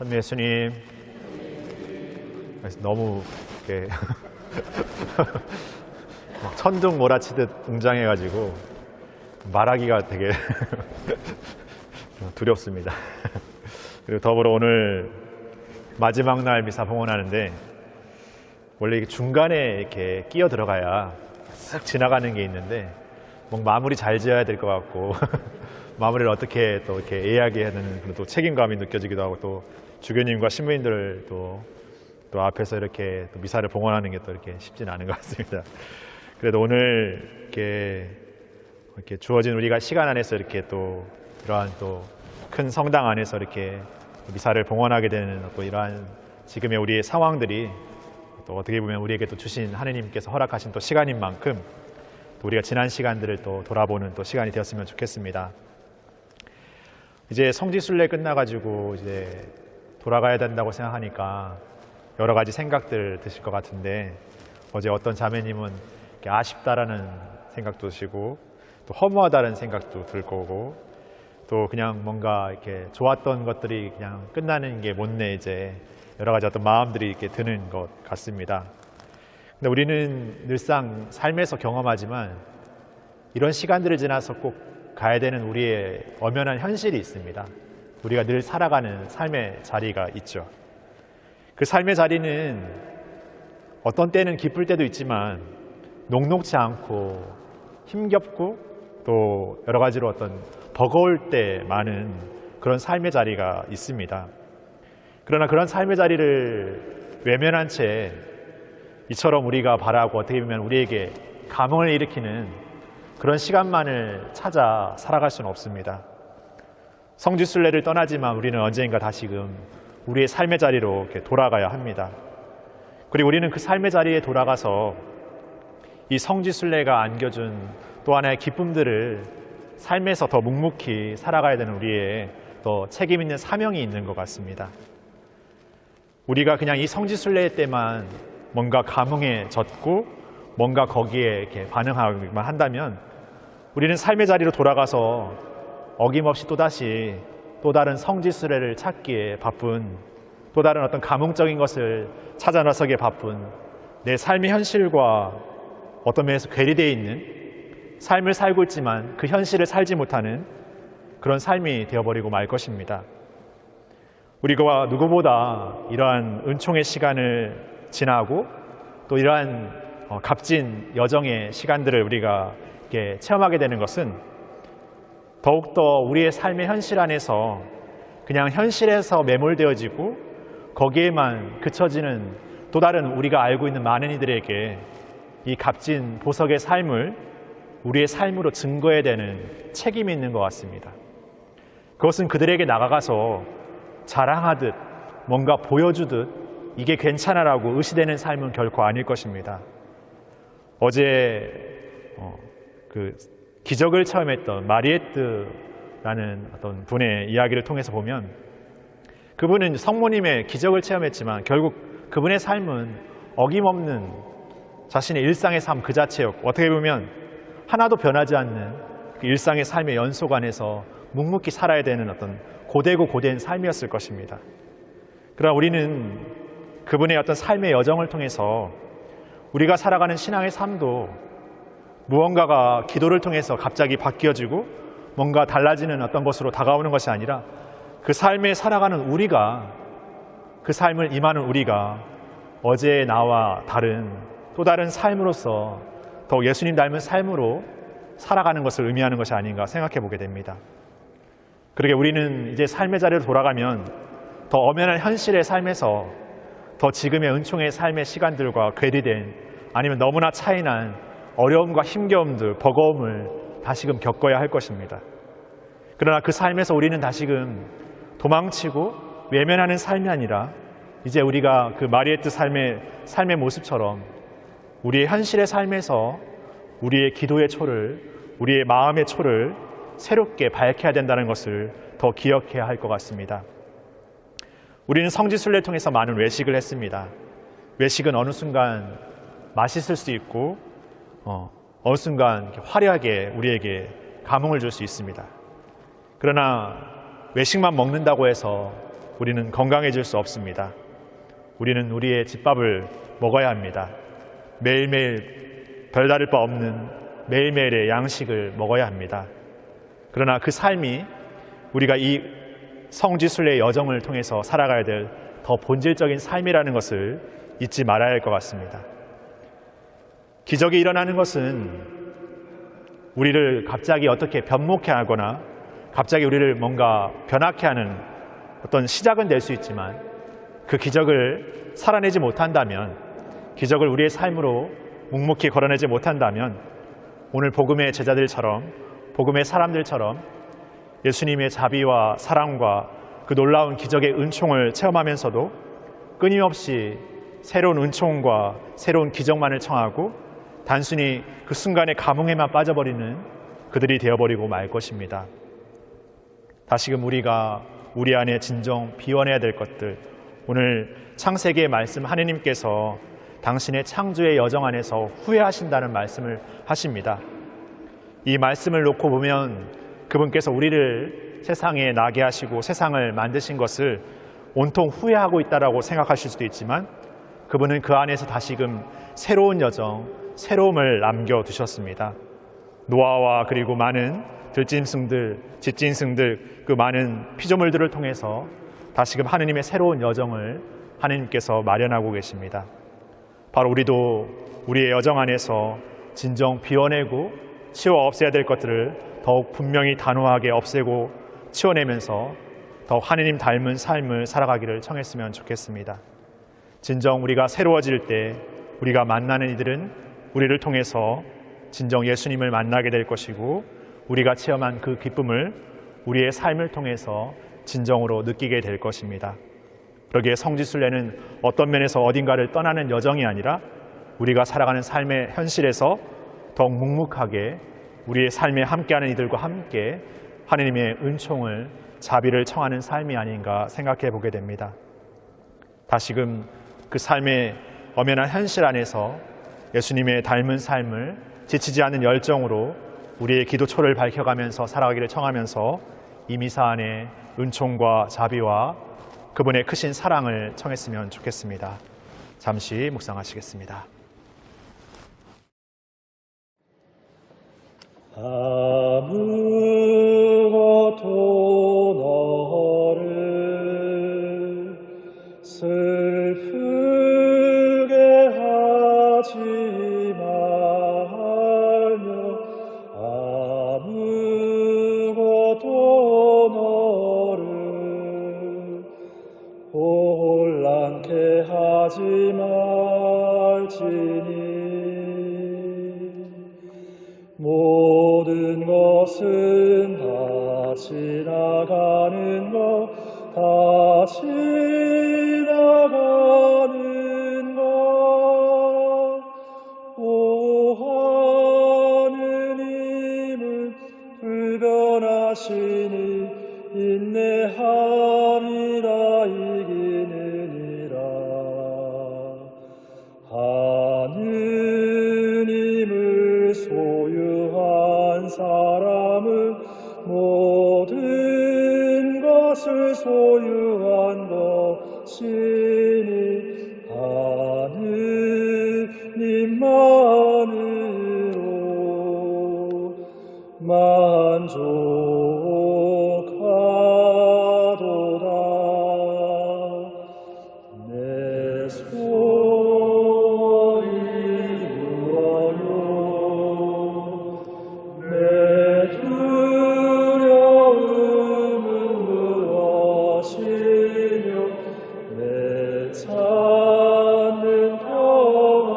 선미 예수님, 너무 이렇게 천둥 몰아치듯 웅장해가지고 말하기가 되게 두렵습니다. 그리고 더불어 오늘 마지막 날 미사 봉헌하는데 원래 이게 중간에 이렇게 끼어 들어가야 쓱 지나가는 게 있는데 뭔가 마무리 잘 지어야 될 것 같고 마무리를 어떻게 또 이렇게 이야기해야 되는 그런 또 책임감이 느껴지기도 하고 또 주교님과 신부님들 또 앞에서 이렇게 또 미사를 봉헌하는 게 또 이렇게 쉽지는 않은 것 같습니다. 그래도 오늘 이렇게 주어진 우리가 시간 안에서 이렇게 또 이러한 또 큰 성당 안에서 이렇게 미사를 봉헌하게 되는 또 이러한 지금의 우리의 상황들이 또 어떻게 보면 우리에게 또 주신 하느님께서 허락하신 또 시간인 만큼 또 우리가 지난 시간들을 또 돌아보는 또 시간이 되었으면 좋겠습니다. 이제 성지순례 끝나가지고 이제 돌아가야 된다고 생각하니까 여러 가지 생각들 드실 것 같은데 어제 어떤 자매님은 아쉽다라는 생각도 드시고 또 허무하다는 생각도 들 거고 또 그냥 뭔가 이렇게 좋았던 것들이 그냥 끝나는 게 못내 이제 여러 가지 어떤 마음들이 이렇게 드는 것 같습니다. 근데 우리는 늘상 삶에서 경험하지만 이런 시간들을 지나서 꼭 가야 되는 우리의 엄연한 현실이 있습니다. 우리가 늘 살아가는 삶의 자리가 있죠. 그 삶의 자리는 어떤 때는 기쁠 때도 있지만 녹록지 않고 힘겹고 또 여러 가지로 어떤 버거울 때 많은 그런 삶의 자리가 있습니다. 그러나 그런 삶의 자리를 외면한 채 이처럼 우리가 바라고 어떻게 보면 우리에게 감흥을 일으키는 그런 시간만을 찾아 살아갈 수는 없습니다. 성지순례를 떠나지만 우리는 언젠가 다시금 우리의 삶의 자리로 이렇게 돌아가야 합니다. 그리고 우리는 그 삶의 자리에 돌아가서 이 성지순례가 안겨준 또 하나의 기쁨들을 삶에서 더 묵묵히 살아가야 되는 우리의 더 책임 있는 사명이 있는 것 같습니다. 우리가 그냥 이 성지순례 때만 뭔가 감흥에 젖고 뭔가 거기에 이렇게 반응하기만 한다면 우리는 삶의 자리로 돌아가서 어김없이 또다시 또 다른 성지순례를 찾기에 바쁜 또 다른 어떤 감흥적인 것을 찾아 나서기에 바쁜 내 삶의 현실과 어떤 면에서 괴리되어 있는 삶을 살고 있지만 그 현실을 살지 못하는 그런 삶이 되어버리고 말 것입니다. 우리가 누구보다 이러한 은총의 시간을 지나고 또 이러한 값진 여정의 시간들을 우리가 이렇게 체험하게 되는 것은 더욱더 우리의 삶의 현실 안에서 그냥 현실에서 매몰되어지고 거기에만 그쳐지는 또 다른 우리가 알고 있는 많은 이들에게 이 값진 보석의 삶을 우리의 삶으로 증거해야 되는 책임이 있는 것 같습니다. 그것은 그들에게 나가가서 자랑하듯 뭔가 보여주듯 이게 괜찮아라고 의시되는 삶은 결코 아닐 것입니다. 어제 그 기적을 체험했던 마리에트라는 어떤 분의 이야기를 통해서 보면 그분은 성모님의 기적을 체험했지만 결국 그분의 삶은 어김없는 자신의 일상의 삶 그 자체였고 어떻게 보면 하나도 변하지 않는 그 일상의 삶의 연속 안에서 묵묵히 살아야 되는 어떤 고되고 고된 삶이었을 것입니다. 그러나 우리는 그분의 어떤 삶의 여정을 통해서 우리가 살아가는 신앙의 삶도 무언가가 기도를 통해서 갑자기 바뀌어지고 뭔가 달라지는 어떤 것으로 다가오는 것이 아니라 그 삶에 살아가는 우리가 그 삶을 임하는 우리가 어제의 나와 다른 또 다른 삶으로서 더 예수님 닮은 삶으로 살아가는 것을 의미하는 것이 아닌가 생각해 보게 됩니다. 그러게 우리는 이제 삶의 자리로 돌아가면 더 엄연한 현실의 삶에서 더 지금의 은총의 삶의 시간들과 괴리된 아니면 너무나 차이난 어려움과 힘겨움들, 버거움을 다시금 겪어야 할 것입니다. 그러나 그 삶에서 우리는 다시금 도망치고 외면하는 삶이 아니라 이제 우리가 그 마리에트 삶의 모습처럼 우리의 현실의 삶에서 우리의 기도의 초를, 우리의 마음의 초를 새롭게 밝혀야 된다는 것을 더 기억해야 할 것 같습니다. 우리는 성지순례를 통해서 많은 외식을 했습니다. 외식은 어느 순간 맛있을 수 있고 어느 순간 화려하게 우리에게 감흥을 줄 수 있습니다. 그러나 외식만 먹는다고 해서 우리는 건강해질 수 없습니다. 우리는 우리의 집밥을 먹어야 합니다. 매일매일 별다를 바 없는 매일매일의 양식을 먹어야 합니다. 그러나 그 삶이 우리가 이 성지순례의 여정을 통해서 살아가야 될 더 본질적인 삶이라는 것을 잊지 말아야 할 것 같습니다. 기적이 일어나는 것은 우리를 갑자기 어떻게 변목해 하거나 갑자기 우리를 뭔가 변화케 하는 어떤 시작은 될 수 있지만 그 기적을 살아내지 못한다면, 기적을 우리의 삶으로 묵묵히 걸어내지 못한다면 오늘 복음의 제자들처럼, 복음의 사람들처럼 예수님의 자비와 사랑과 그 놀라운 기적의 은총을 체험하면서도 끊임없이 새로운 은총과 새로운 기적만을 청하고 단순히 그 순간의 감흥에만 빠져버리는 그들이 되어버리고 말 것입니다. 다시금 우리가 우리 안에 진정 비워내야 될 것들, 오늘 창세기의 말씀 하느님께서 당신의 창조의 여정 안에서 후회하신다는 말씀을 하십니다. 이 말씀을 놓고 보면 그분께서 우리를 세상에 나게 하시고 세상을 만드신 것을 온통 후회하고 있다라고 생각하실 수도 있지만 그분은 그 안에서 다시금 새로운 여정, 새로움을 남겨두셨습니다. 노아와 그리고 많은 들짐승들, 짖짐승들, 그 많은 피조물들을 통해서 다시금 하느님의 새로운 여정을 하느님께서 마련하고 계십니다. 바로 우리도 우리의 여정 안에서 진정 비워내고 치워 없애야 될 것들을 더욱 분명히 단호하게 없애고 치워내면서 더욱 하느님 닮은 삶을 살아가기를 청했으면 좋겠습니다. 진정 우리가 새로워질 때 우리가 만나는 이들은 우리를 통해서 진정 예수님을 만나게 될 것이고 우리가 체험한 그 기쁨을 우리의 삶을 통해서 진정으로 느끼게 될 것입니다. 그러기에 성지순례는 어떤 면에서 어딘가를 떠나는 여정이 아니라 우리가 살아가는 삶의 현실에서 더욱 묵묵하게 우리의 삶에 함께하는 이들과 함께 하느님의 은총을, 자비를 청하는 삶이 아닌가 생각해 보게 됩니다. 다시금 그 삶의 엄연한 현실 안에서 예수님의 닮은 삶을 지치지 않는 열정으로 우리의 기도초를 밝혀가면서 살아가기를 청하면서 이 미사 안에 은총과 자비와 그분의 크신 사랑을 청했으면 좋겠습니다. 잠시 묵상하시겠습니다. 아무것도 너를 슬프게 하지 말며 아무것도 너를 혼란케 하지 말지니 모든 것은 다 지나가는 것, 다 지나가는 것. 오 하느님은 불변하시니 인내하리라 이기느니라. 하느님을 소유한 사람은 모든 것을 소유한 것이니 하느님만으로 만족하도다. 내 소리 들어요. 내 두려움은 무엇이며 내 찾는 평안은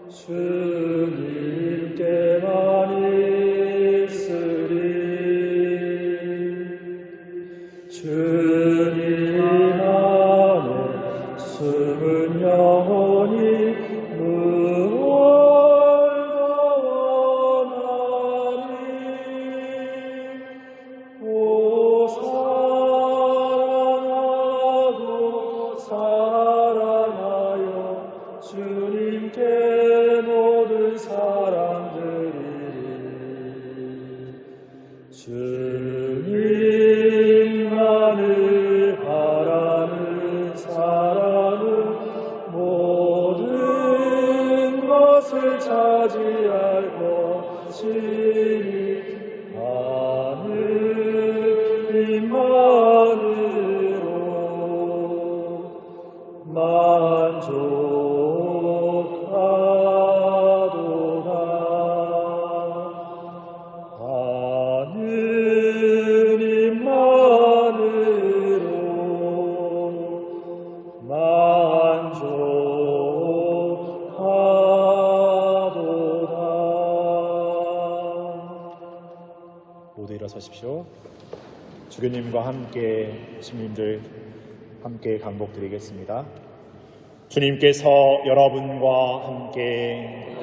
주님께만 있으리. 주님 안에 숨은 영혼이 무얼 원하니. 오 사랑하고 사랑하여 주님께 모든 사랑 것을 차지할 것이니 하느님만으로 만족하도다. 하느님만으로 만족하도다. 모두 일어서십시오. 주교님과 함께 시민들 함께 강복드리겠습니다. 주님께서 여러분과 함께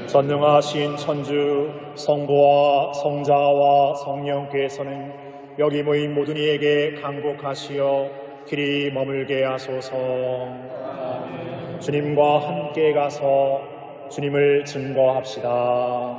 전능하신 천주 성부와 성자와 성령께서는 여기 모인 모든 이에게 강복하시어 길이 머물게 하소서. 주님과 함께 가서 주님을 증거합시다.